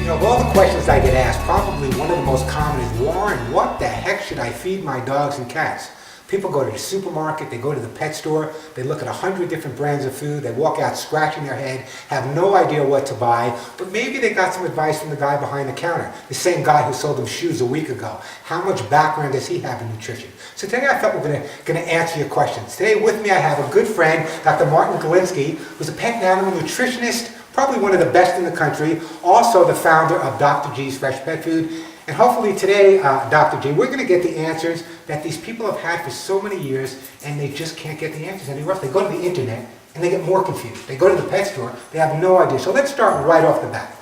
Of all the questions I get asked, probably one of the most common is, Warren, what the heck should I feed my dogs and cats? People go to the supermarket, they go to the pet store, they look at 100 different brands of food, they walk out scratching their head, have no idea what to buy, but maybe they got some advice from the guy behind the counter, the same guy who sold them shoes a week ago. How much background does he have in nutrition? So today I thought we're going to answer your questions. Today with me I have a good friend, Dr. Martin Galinsky, who's a pet and animal nutritionist, probably one of the best in the country, also the founder of Dr. G's Fresh Pet Food. And hopefully today, Dr. G, we're going to get the answers that these people have had for so many years, and they just can't get the answers anywhere else. They go to the internet, and they get more confused. They go to the pet store, they have no idea. So let's start right off the bat.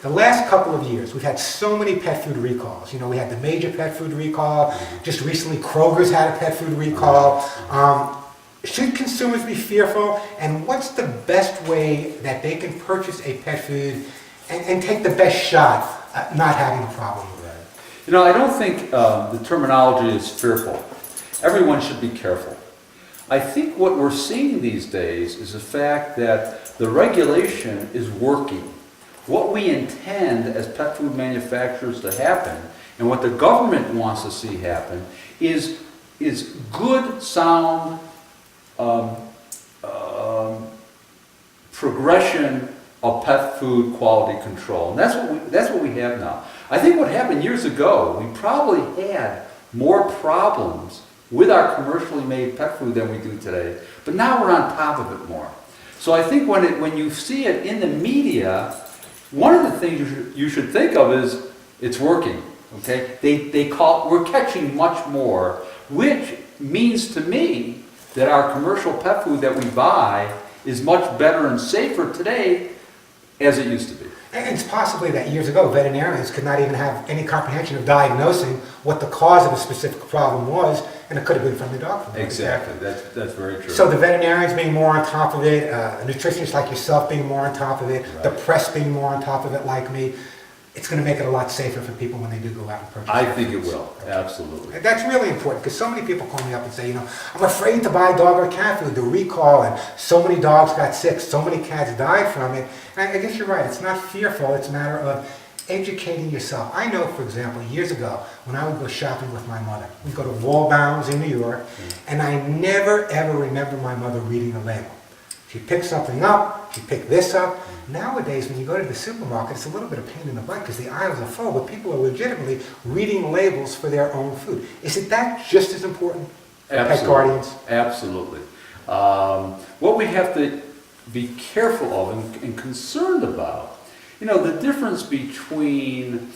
The last couple of years, we've had so many pet food recalls. You know, we had the major pet food recall. Just recently, Kroger's had a pet food recall. Should consumers be fearful? And what's the best way that they can purchase a pet food and take the best shot at not having a problem with it? You know, I don't think the terminology is fearful. Everyone should be careful. I think what we're seeing these days is the fact that the regulation is working. What we intend as pet food manufacturers to happen, and what the government wants to see happen, is good, sound progression of pet food quality control. And that's what we have now. I think what happened years ago, we probably had more problems with our commercially made pet food than we do today, but now we're on top of it more. So I think when you see it in the media, one of the things you should think of is it's working. Okay, we're catching much more, which means to me that our commercial pet food that we buy is much better and safer today as it used to be. And it's possibly that years ago, veterinarians could not even have any comprehension of diagnosing what the cause of a specific problem was, and it could have been from the dog food. Exactly, that's very true. So the veterinarians being more on top of it, nutritionists like yourself being more on top of it, Right. the press being more on top of it like me, it's going to make it a lot safer for people when they do go out and purchase. I think it will, absolutely. And that's really important, because so many people call me up and say, you know, I'm afraid to buy dog or cat food, the recall, and so many dogs got sick, so many cats died from it. And I guess you're right, it's not fearful, it's a matter of educating yourself. I know, for example, years ago, when I would go shopping with my mother, we'd go to Waldbaum's in New York, and I never ever remember my mother reading the label. She'd pick something up, she'd pick this up. Nowadays, when you go to the supermarket, it's a little bit of pain in the butt because the aisles are full, but people are legitimately reading labels for their own food. Isn't that just as important for pet guardians? Absolutely. What we have to be careful of and concerned about, you know, the difference between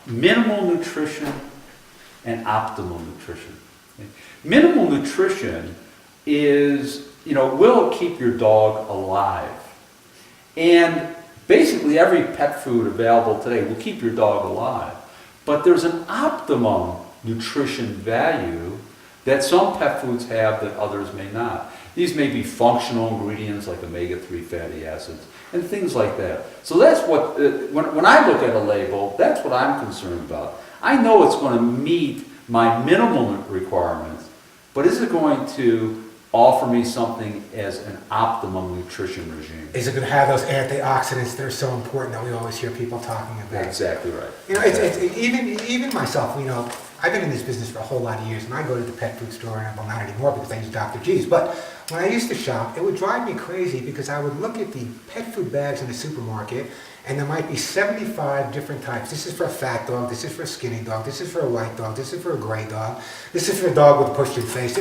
minimal nutrition and optimal nutrition. Okay? Minimal nutrition is, you know, will keep your dog alive. And basically every pet food available today will keep your dog alive. But there's an optimum nutrition value that some pet foods have that others may not. These may be functional ingredients like omega-3 fatty acids and things like that. So that's what, when I look at a label, that's what I'm concerned about. I know it's going to meet my minimal requirements, but is it going to offer me something as an optimum nutrition regime? Is it going to have those antioxidants that are so important that we always hear people talking about? Exactly right. You know, it's even myself, you know, I've been in this business for a whole lot of years, and I go to the pet food store, and well, not anymore because I use Dr. G's, but when I used to shop, it would drive me crazy because I would look at the pet food bags in the supermarket, and there might be 75 different types. This is for a fat dog, this is for a skinny dog, this is for a white dog, this is for a gray dog, this is for a dog with a pushed-in face.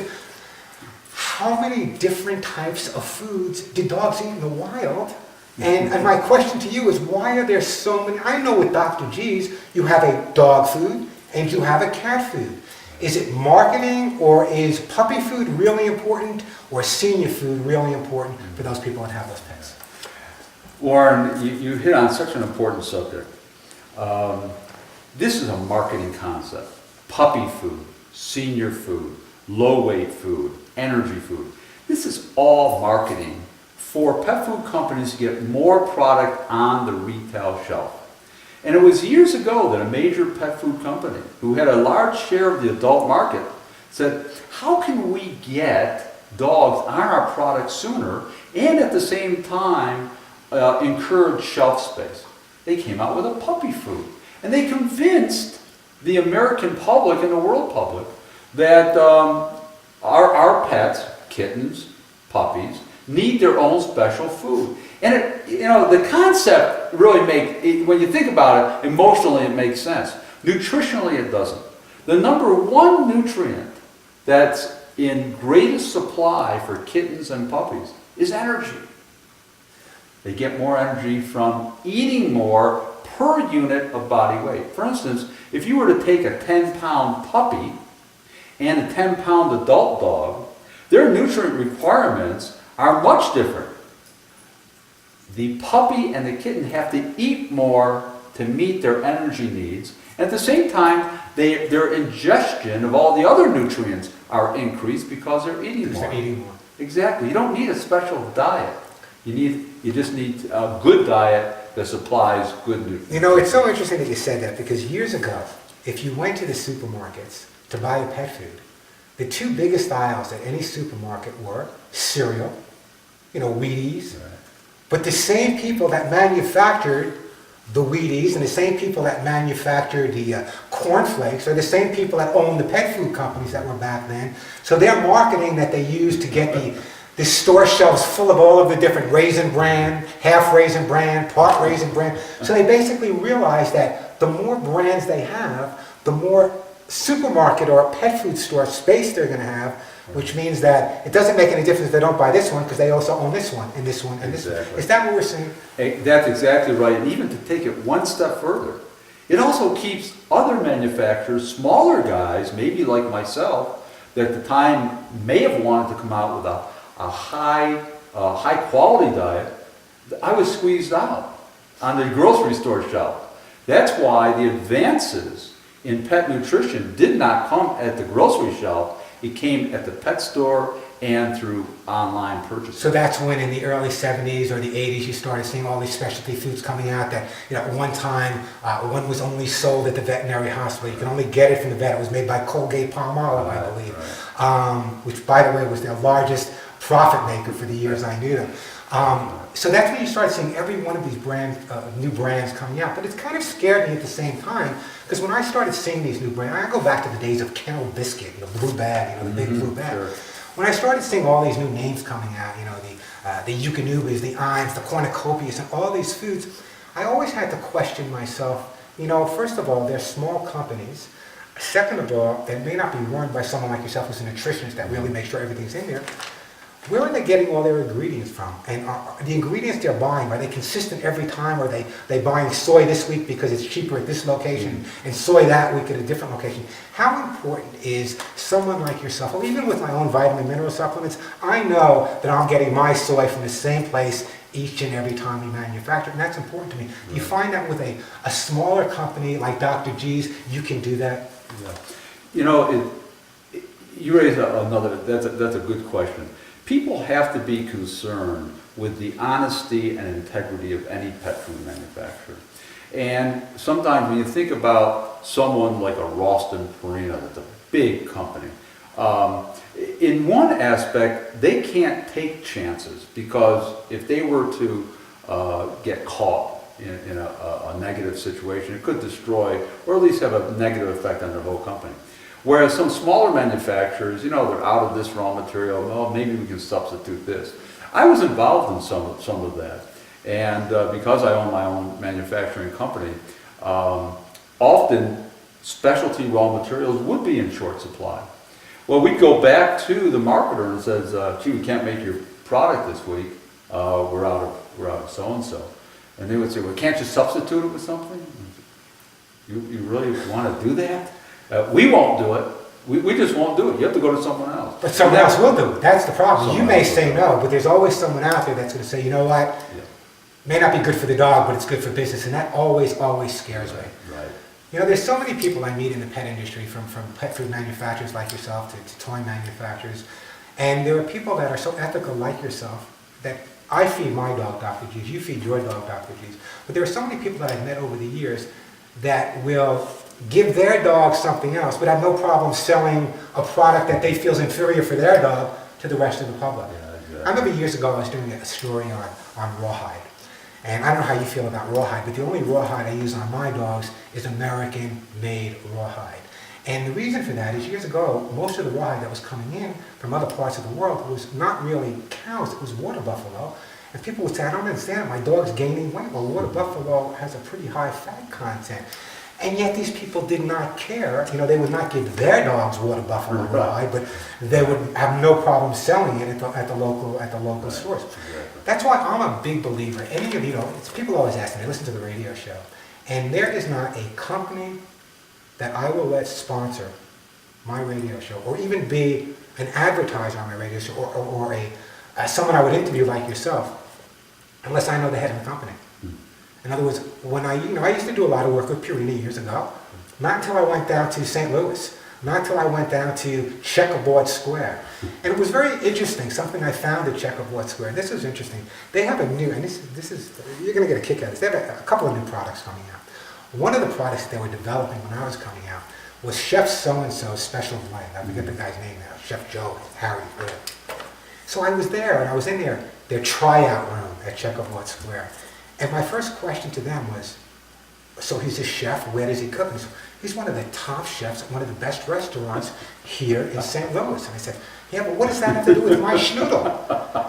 How many different types of foods do dogs eat in the wild? And my question to you is, why are there so many? I know with Dr. G's, you have a dog food and you have a cat food. Is it marketing, or is puppy food really important, or senior food really important for those people that have those pets? Warren, you hit on such an important subject. This is a marketing concept. Puppy food, senior food, low-weight food, energy food. This is all marketing for pet food companies to get more product on the retail shelf. And it was years ago that a major pet food company, who had a large share of the adult market, said, how can we get dogs on our product sooner and at the same time encourage shelf space? they came out with a puppy food. And they convinced the American public and the world public that our pets, kittens, puppies, need their own special food. And the concept really when you think about it, emotionally it makes sense. Nutritionally it doesn't. The number one nutrient that's in greatest supply for kittens and puppies is energy. They get more energy from eating more per unit of body weight. For instance, if you were to take a 10-pound puppy and a 10-pound adult dog, their nutrient requirements are much different. The puppy and the kitten have to eat more to meet their energy needs. At the same time, their ingestion of all the other nutrients are increased because they're eating more. They're eating more. Exactly. You don't need a special diet. You just need a good diet that supplies good nutrients. You know, it's so interesting that you said that, because years ago, if you went to the supermarkets to buy a pet food, the two biggest aisles at any supermarket were cereal, Wheaties, Right. but the same people that manufactured the Wheaties and the same people that manufactured the cornflakes are the same people that owned the pet food companies that were back then. So their marketing that they used to get the store shelves full of all of the different Raisin Bran, half Raisin Bran, part Raisin Bran. So they basically realized that the more brands they have, the more supermarket or pet food store space they're going to have, which means that it doesn't make any difference if they don't buy this one because they also own this one and this one and this one. Exactly. Is that what we're seeing? That's exactly right. And even to take it one step further, it also keeps other manufacturers, smaller guys, maybe like myself, that at the time may have wanted to come out with a high quality diet. I was squeezed out on the grocery store shelf. That's why the advances in pet nutrition did not come at the grocery shelf. It came at the pet store and through online purchases. So that's when in the early 70s or the 80s you started seeing all these specialty foods coming out that, at one time, one was only sold at the veterinary hospital. You could only get it from the vet. It was made by Colgate-Palmolive, I believe, which, by the way, was their largest profit maker for the years I knew them. So that's when you started seeing every one of these new brands coming out. But it's kind of scared me at the same time, because when I started seeing these new brands, I go back to the days of Kennel Biscuit, the blue bag, the big blue bag. Sure. When I started seeing all these new names coming out, the Eukanuba's, the Iams, the Cornucopias, and all these foods, I always had to question myself. First of all, they're small companies. Second of all, they may not be run by someone like yourself who's a nutritionist that really makes sure everything's in there. Where are they getting all their ingredients from? And are the ingredients they're buying, are they consistent every time? Or are they buying soy this week because it's cheaper at this location and soy that week at a different location? How important is someone like yourself, or even with my own vitamin mineral supplements, I know that I'm getting my soy from the same place each and every time we manufacture, and that's important to me. Do you find that with a smaller company like Dr. G's, you can do that? Yeah. You raise that's a good question. People have to be concerned with the honesty and integrity of any pet food manufacturer. And sometimes when you think about someone like a Ralston Purina, that's a big company, in one aspect, they can't take chances, because if they were to get caught in a negative situation, it could destroy, or at least have a negative effect on their whole company. Whereas some smaller manufacturers, they're out of this raw material, well, maybe we can substitute this. I was involved in some of that. And because I own my own manufacturing company, often specialty raw materials would be in short supply. Well, we'd go back to the marketer and says, gee, we can't make your product this week. We're out of so-and-so. And they would say, well, can't you substitute it with something? You really want to do that? We won't do it. We just won't do it. You have to go to someone else. But someone else will do it. That's the problem. You Someone may else will say do it. no, but there's always someone out there that's going to say, you know what? Yeah. May not be good for the dog, but it's good for business, and that always scares me. Right. There's so many people I meet in the pet industry, from pet food manufacturers like yourself to toy manufacturers, and there are people that are so ethical like yourself that I feed my dog Dr. G's, you feed your dog Dr. G's, but there are so many people that I've met over the years that will give their dog something else, but have no problem selling a product that they feel is inferior for their dog to the rest of the public. Yeah, exactly. I remember years ago I was doing a story on rawhide. And I don't know how you feel about rawhide, but the only rawhide I use on my dogs is American-made rawhide. And the reason for that is years ago, most of the rawhide that was coming in from other parts of the world was not really cows, it was water buffalo. And people would say, I don't understand it, my dog's gaining weight. Well, water buffalo has a pretty high fat content. And yet these people did not care. You know, they would not give their dogs water buffalo rawhide, but they would have no problem selling it at the local source. That's why I'm a big believer. Any of you know, people always ask me, they listen to the radio show, and there is not a company that I will let sponsor my radio show, or even be an advertiser on my radio show, or someone I would interview like yourself, unless I know the head of the company. In other words, when I used to do a lot of work with Purina years ago, not until I went down to St. Louis, not until I went down to Checkerboard Square. And it was very interesting, something I found at Checkerboard Square. This is interesting. They have a new, and this is you're going to get a kick out of this, they have a couple of new products coming out. One of the products that they were developing when I was coming out was Chef So-and-so's Special Blend. I forget the guy's name now, Chef Joe, Harry, whatever. So I was there, and I was in their tryout room at Checkerboard Square. And my first question to them was, so he's a chef, where does he cook? And he's one of the top chefs at one of the best restaurants here in St. Louis. And I said, yeah, but what does that have to do with my schnoodle?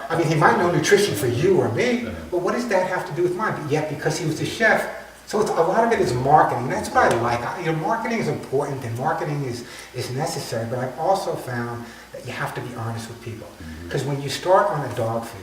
I mean, he might know nutrition for you or me, but what does that have to do with mine? But yet, because he was a chef, so a lot of it is marketing. That's what I like. Marketing is important and marketing is necessary, but I've also found that you have to be honest with people. Because when you start on a dog food,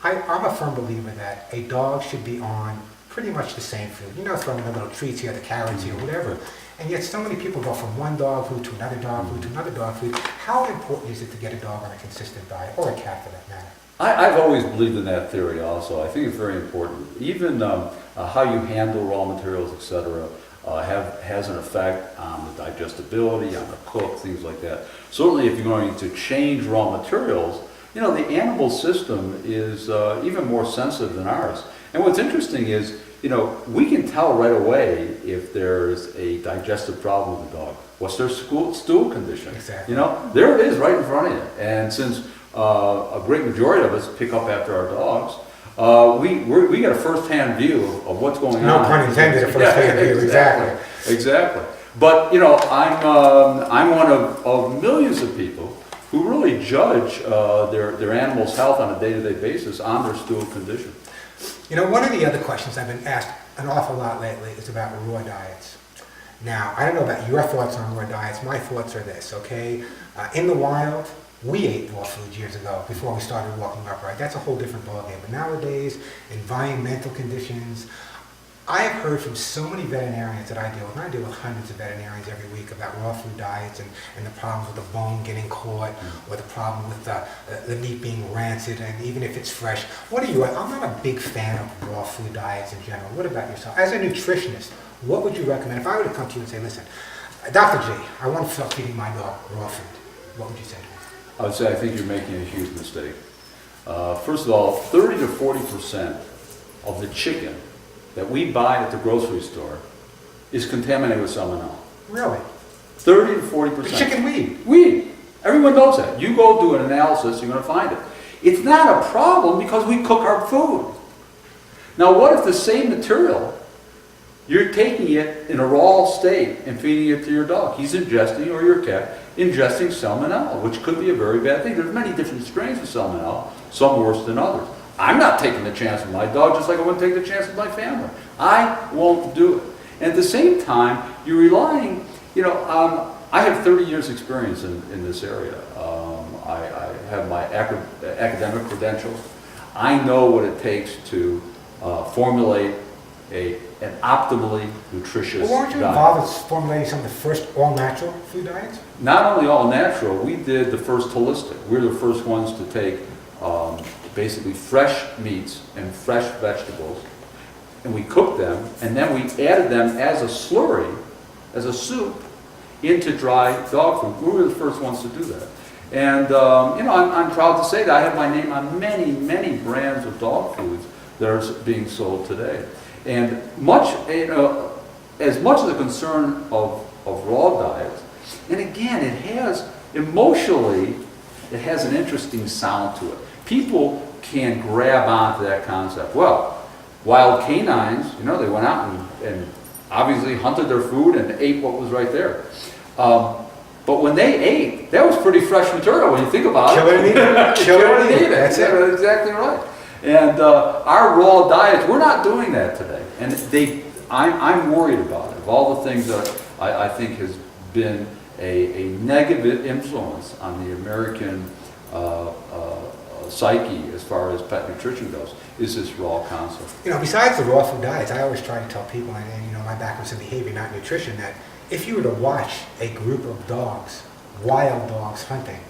I'm a firm believer that a dog should be on pretty much the same food. You know, throwing the little treats here, the carrots here, whatever. And yet so many people go from one dog food to another dog food to another dog food. How important is it to get a dog on a consistent diet, or a cat for that matter? I've always believed in that theory also. I think it's very important. Even how you handle raw materials, etc., has an effect on the digestibility, on the cook, things like that. Certainly if you're going to change raw materials, you know, the animal system is even more sensitive than ours. And what's interesting is, you know, we can tell right away if there's a digestive problem with the dog. What's their stool condition? Exactly. You know, there it is right in front of you. And since a great majority of us pick up after our dogs, we get a first-hand view of what's going on. No pun intended, a first-hand view, exactly. Exactly. But, you know, I'm one of millions of people who really judge their animal's health on a day-to-day basis on their stool condition. You know, one of the other questions I've been asked an awful lot lately is about raw diets. Now, I don't know about your thoughts on raw diets. My thoughts are this, okay? In the wild, we ate raw food years ago before we started walking upright. That's a whole different ballgame. But nowadays, environmental conditions, I have heard from so many veterinarians that I deal with, and I deal with hundreds of veterinarians every week about raw food diets and the problems with the bone getting caught, or the problem with the meat being rancid, and even if it's fresh. What are you? I'm not a big fan of raw food diets in general. What about yourself? As a nutritionist, what would you recommend? If I were to come to you and say, listen, Dr. G, I want to start feeding my dog raw food, what would you say to me? I would say I think you're making a huge mistake. First of all, 30 to 40% of the chicken that we buy at the grocery store is contaminated with salmonella. Really? 30 to 40%. The chicken we eat. We eat. Everyone knows that. You go do an analysis, you're going to find it. It's not a problem because we cook our food. Now, what if the same material, you're taking it in a raw state and feeding it to your dog? He's ingesting, or your cat, ingesting salmonella, which could be a very bad thing. There's many different strains of salmonella, some worse than others. I'm not taking the chance with my dog, just like I wouldn't take the chance with my family. I won't do it. And at the same time, you're relying, you know, I have 30 years experience in this area. I have my academic credentials. I know what it takes to formulate an optimally nutritious Well, weren't you diet. involved with formulating some of the first all-natural food diets? Not only all natural, we did the first holistic. We're the first ones to take basically fresh meats and fresh vegetables, and we cooked them, and then we added them as a slurry, as a soup, into dry dog food. We were the first ones to do that. And you know, I'm proud to say that I have my name on many, many brands of dog foods that are being sold today. And much, you know, as much as the concern of raw diets, and again, it has, emotionally, it has an interesting sound to it. People can grab onto that concept. Well, wild canines, you know, they went out and obviously hunted their food and ate what was right there. But when they ate, that was pretty fresh material when you think about Kill it and eat it. Kill it and eat it. That's it. Yeah, exactly right. And our raw diets, we're not doing that today. And I'm worried about it. Of all the things that I think has been a negative influence on the American psyche as far as pet nutrition goes, is this raw concept. You know, besides the raw food diets, I always try to tell people, and you know, my background's in behavior, not nutrition, that if you were to watch a group of dogs, wild dogs hunting,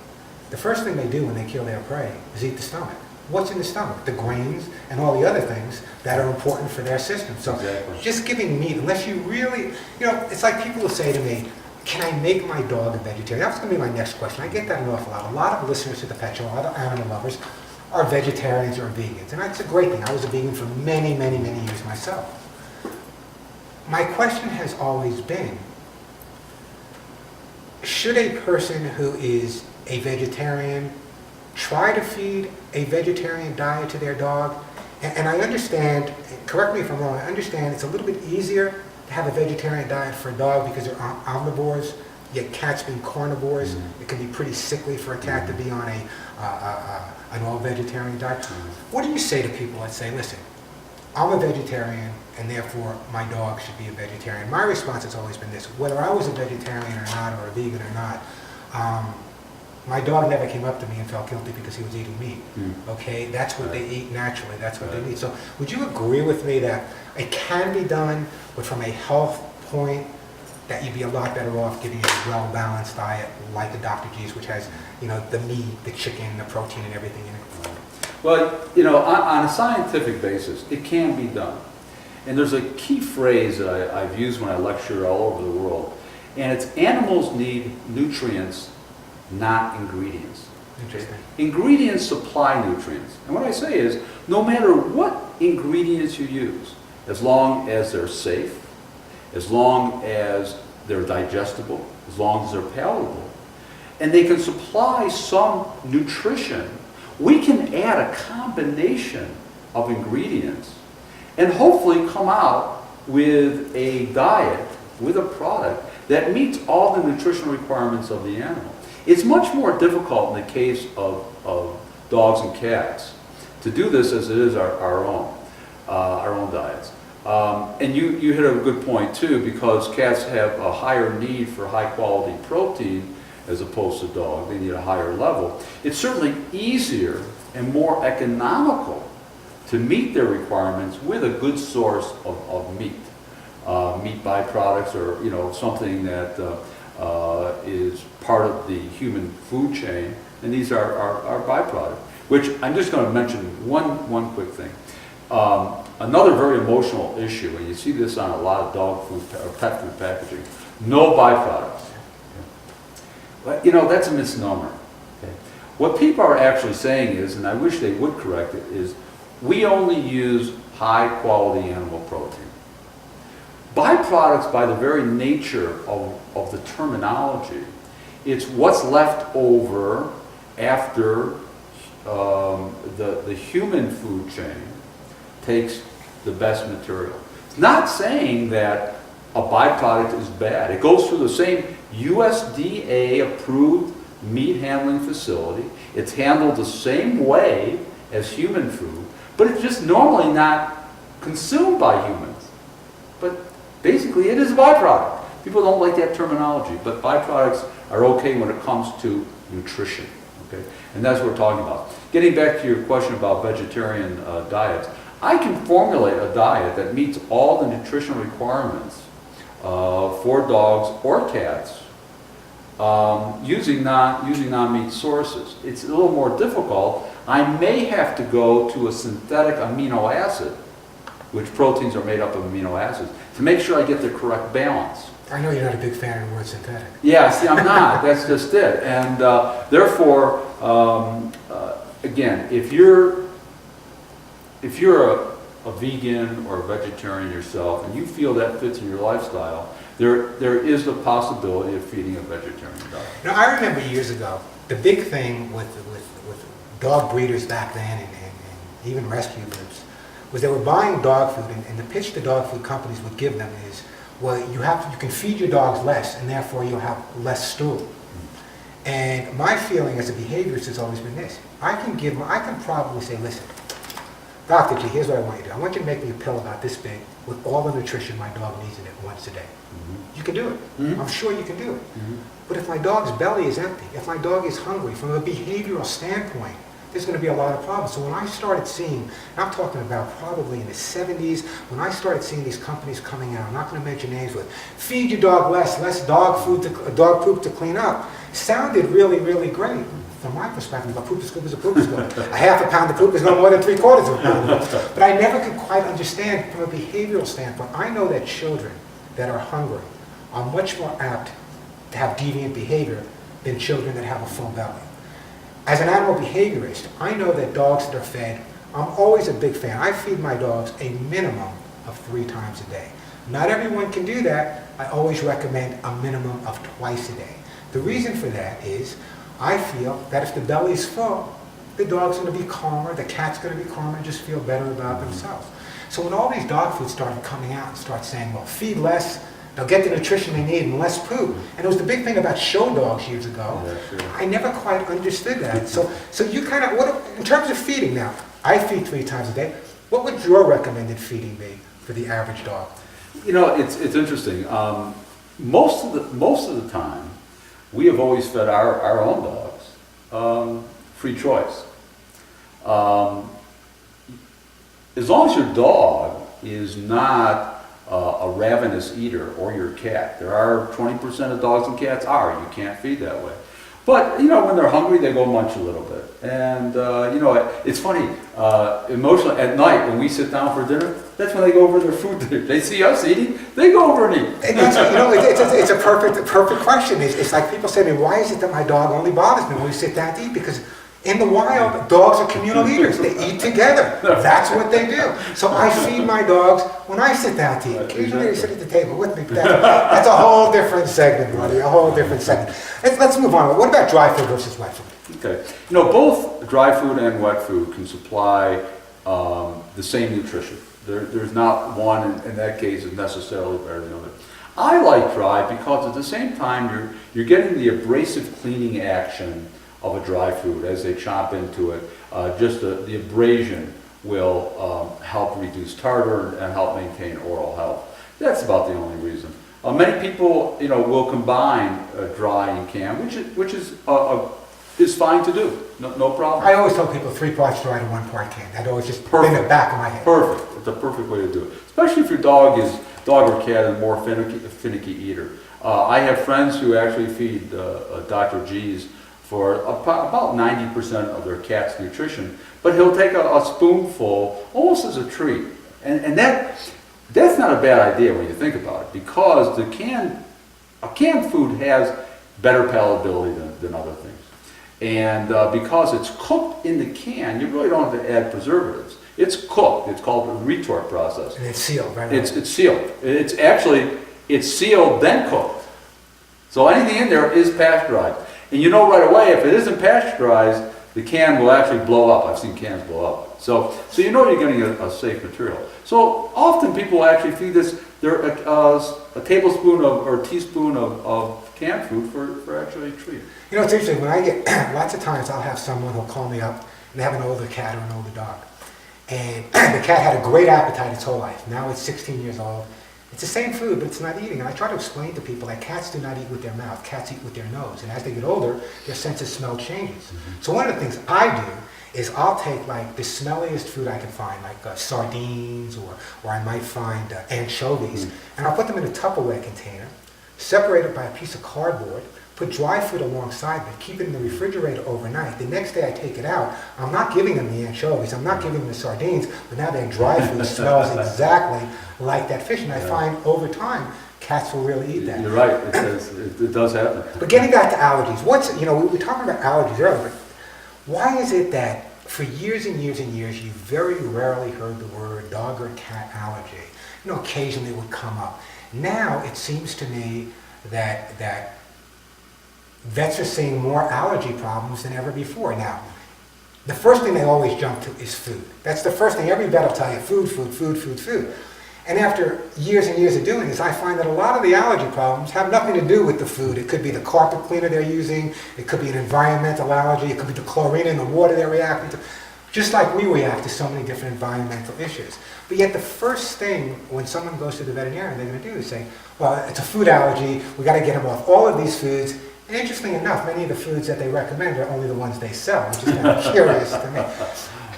the first thing they do when they kill their prey is eat the stomach. What's in the stomach? The grains and all the other things that are important for their system. So Exactly. just giving meat, unless you really, you know, it's like people will say to me, can I make my dog a vegetarian? That's going to be my next question. I get that an awful lot. A lot of listeners to the Pet Show, a lot of animal lovers, are vegetarians or vegans. And that's a great thing. I was a vegan for many, many, many years myself. My question has always been, should a person who is a vegetarian try to feed a vegetarian diet to their dog? And I understand, correct me if I'm wrong, I understand it's a little bit easier to have a vegetarian diet for a dog because they're omnivores, yet cats being carnivores, it can be pretty sickly for a cat to be on an all-vegetarian diet. What do you say to people that say, listen, I'm a vegetarian and therefore my dog should be a vegetarian? My response has always been this: whether I was a vegetarian or not, or a vegan or not, my dog never came up to me and felt guilty because he was eating meat. Okay, that's what they eat naturally. That's what they need. So, would you agree with me that it can be done, but from a health point, that you'd be a lot better off giving a well-balanced diet like the Dr. G's, which has, you know, the meat, the chicken, the protein, and everything in it? Well, you know, on a scientific basis, it can be done. And there's a key phrase that I've used when I lecture all over the world, and it's animals need nutrients, not ingredients. Interesting. Ingredients supply nutrients. And what I say is, no matter what ingredients you use, as long as they're safe, as long as they're digestible, as long as they're palatable, and they can supply some nutrition, we can add a combination of ingredients and hopefully come out with a diet, with a product that meets all the nutritional requirements of the animal. It's much more difficult in the case of dogs and cats to do this as it is our own diets. And you hit a good point too, because cats have a higher need for high quality protein as opposed to dogs. They need a higher level. It's certainly easier and more economical to meet their requirements with a good source of meat. Meat byproducts, or you know, something that is part of the human food chain, and these are byproducts. Which I'm just going to mention one quick thing. Another very emotional issue, and you see this on a lot of dog food or pet food packaging: no byproducts. But you know, that's a misnomer. Okay? What people are actually saying is, and I wish they would correct it, is we only use high quality animal protein. Byproducts, by the very nature of the terminology, it's what's left over after the human food chain takes the best material. It's not saying that a byproduct is bad. It goes through the same USDA approved meat handling facility. It's handled the same way as human food, but it's just normally not consumed by humans. But basically it is a byproduct. People don't like that terminology, but byproducts are okay when it comes to nutrition. Okay? And that's what we're talking about. Getting back to your question about vegetarian diets, I can formulate a diet that meets all the nutritional requirements for dogs or cats using non-meat sources. It's a little more difficult. I may have to go to a synthetic amino acid, which proteins are made up of amino acids, to make sure I get the correct balance. I know you're not a big fan of the word synthetic. Yeah, see, I'm not. That's just it. And therefore, again, if you're a vegan or a vegetarian yourself, and you feel that fits in your lifestyle, there is the possibility of feeding a vegetarian diet. Now, I remember years ago, the big thing with dog breeders back then, and even rescue groups, was they were buying dog food, and the pitch the dog food companies would give them is, well, you can feed your dogs less, and therefore you'll have less stool. And my feeling as a behaviorist has always been this: I can probably say, listen, Dr. G, here's what I want you to do. I want you to make me a pill about this big with all the nutrition my dog needs in it once a day. Mm-hmm. You can do it. Mhm. I'm sure you can do it. Mhm. But if my dog's belly is empty, if my dog is hungry, from a behavioral standpoint, there's going to be a lot of problems. So when I started seeing, and I'm talking about probably in the 70s, when I started seeing these companies coming out, I'm not going to mention names, with feed your dog less dog poop to clean up, sounded really, really great. From my perspective, a poop scoop is a poop scoop. A half a pound of poop is no more than 3/4 of a pound of poop. But I never could quite understand from a behavioral standpoint. I know that children that are hungry are much more apt to have deviant behavior than children that have a full belly. As an animal behaviorist, I know that dogs that are fed, I'm always a big fan. I feed my dogs a minimum of 3 times a day. Not everyone can do that. I always recommend a minimum of twice a day. The reason for that is I feel that if the belly is full, the dog's going to be calmer, the cat's going to be calmer, and just feel better about themselves. So when all these dog foods started coming out and start saying, well, feed less, they'll get the nutrition they need and less poop. And it was the big thing about show dogs years ago. Yeah, sure. I never quite understood that. So you kind of, in terms of feeding now, I feed 3 times a day. What would your recommended feeding be for the average dog? You know, it's interesting. Most of the time, we have always fed our own dogs free choice. As long as your dog is not a ravenous eater, or your cat. There are 20% of dogs and cats are. You can't feed that way. But, you know, when they're hungry, they go munch a little bit. And, you know, it's funny, emotionally, at night when we sit down for dinner, that's when they go over their food. They see us eating, they go over and eat. And that's, you know, it's a perfect question. It's like people say to me, why is it that my dog only bothers me when we sit down to eat? Because in the wild, dogs are communal eaters. They eat together. That's what they do. So I feed my dogs when I sit down to eat. Occasionally they sit at the table with me, but that's a whole different segment, buddy, a whole different segment. Let's move on. What about dry food versus wet food? Okay. You know, both dry food and wet food can supply the same nutrition. There's not one in that case is necessarily better than the other. I like dry because at the same time you're getting the abrasive cleaning action of a dry food as they chop into it. Just the abrasion will help reduce tartar and help maintain oral health. That's about the only reason. Many people, you know, will combine dry and canned, which is fine to do. No problem. I always tell people 3 parts dry to 1 part canned. That always just Perfect. in the back of my head. Perfect. It's a perfect way to do it. Especially if your dog or cat is a more finicky eater. I have friends who actually feed Dr. G's for about 90% of their cat's nutrition, but he'll take a spoonful almost as a treat. And that's not a bad idea when you think about it, because a canned food has better palatability than other things. And because it's cooked in the can, you really don't have to add preservatives. It's cooked. It's called a retort process. And it's sealed, right? It's sealed. It's sealed then cooked. So anything in there is pasteurized. And you know right away, if it isn't pasteurized, the can will actually blow up. I've seen cans blow up. So you know you're getting a safe material. So often people actually feed this, a tablespoon or teaspoon of canned food for actually a treat. You know, it's interesting. When I get, lots of times I'll have someone who'll call me up and they have an older cat or an older dog. And the cat had a great appetite its whole life. Now it's 16 years old. It's the same food, but it's not eating. And I try to explain to people that cats do not eat with their mouth. Cats eat with their nose. And as they get older, their sense of smell changes. Mm-hmm. So one of the things I do is I'll take like the smelliest food I can find, like sardines, or I might find anchovies, and I'll put them in a Tupperware container, separate it by a piece of cardboard, put dry food alongside of it, keep it in the refrigerator overnight. The next day I take it out. I'm not giving them the anchovies, I'm not giving them the sardines, but now their dry food smells exactly like that fish. And I find over time, cats will really eat that. You're right, it does happen. But getting back to allergies, we were talking about allergies earlier, but why is it that for years and years and years, you very rarely heard the word dog or cat allergy? You know, occasionally it would come up. Now it seems to me that vets are seeing more allergy problems than ever before. Now, the first thing they always jump to is food. That's the first thing. Every vet will tell you, food, food, food, food, food. And after years and years of doing this, I find that a lot of the allergy problems have nothing to do with the food. It could be the carpet cleaner they're using, it could be an environmental allergy, it could be the chlorine in the water they're reacting to, just like we react to so many different environmental issues. But yet the first thing when someone goes to the veterinarian they're going to do is say, well, it's a food allergy, we got to get them off all of these foods. And interesting enough, many of the foods that they recommend are only the ones they sell, which is kind of curious to me.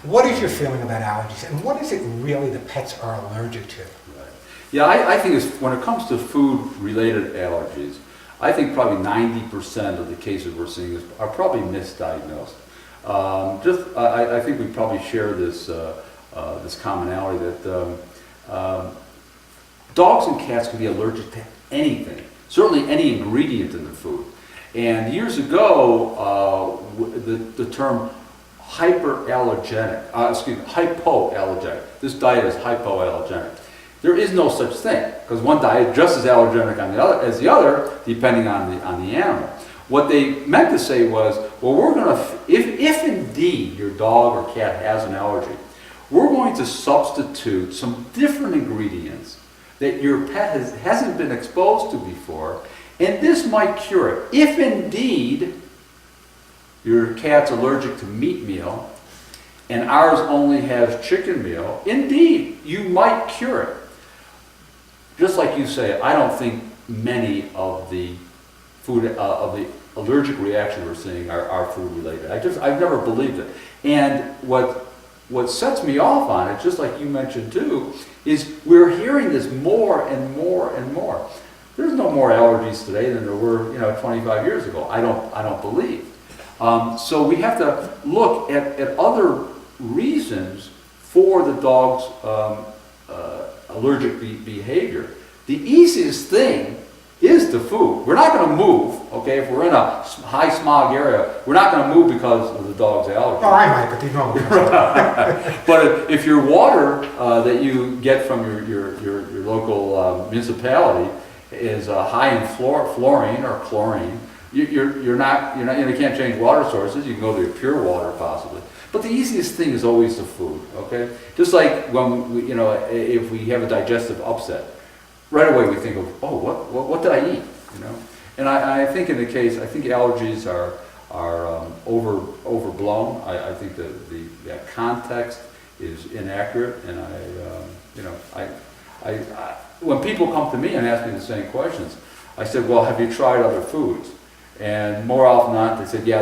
What is your feeling about allergies, and what is it really the pets are allergic to? Right. Yeah, I think when it comes to food-related allergies, I think probably 90% of the cases we're seeing are probably misdiagnosed. I think we probably share this this commonality that dogs and cats can be allergic to anything, certainly any ingredient in the food. And years ago, the term hypoallergenic, this diet is hypoallergenic. There is no such thing, because one diet is just as allergenic as the other, depending on the animal. What they meant to say was, well, we're going to, if indeed your dog or cat has an allergy, we're going to substitute some different ingredients that your pet hasn't been exposed to before, and this might cure it. If indeed your cat's allergic to meat meal, and ours only has chicken meal, indeed, you might cure it. Just like you say, I don't think many of the allergic reactions we're seeing are food related. I've never believed it. And what sets me off on it, just like you mentioned too, is we're hearing this more and more and more. There's no more allergies today than there were, 25 years ago. I don't believe. So we have to look at other reasons for the dog's allergic behavior. The easiest thing is the food. We're not going to move, okay? If we're in a high smog area, we're not going to move because of the dog's allergy. Oh, I might, but they don't. But if your water that you get from your local municipality is high in fluorine or chlorine, you can't change water sources. You can go to pure water possibly. But the easiest thing is always the food, okay? Just like when we, if we have a digestive upset, right away we think of, oh, what did I eat, And I think in the case, I think allergies are overblown. I think that context is inaccurate, and when people come to me and ask me the same questions, I said, well, have you tried other foods? And more often than not, they said, yeah,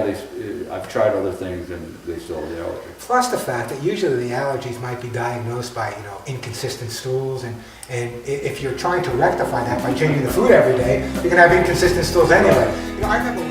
I've tried other things, and they still have the allergy. Plus the fact that usually the allergies might be diagnosed by, inconsistent stools, and if you're trying to rectify that by changing the food every day, you're going to have inconsistent stools anyway. I remember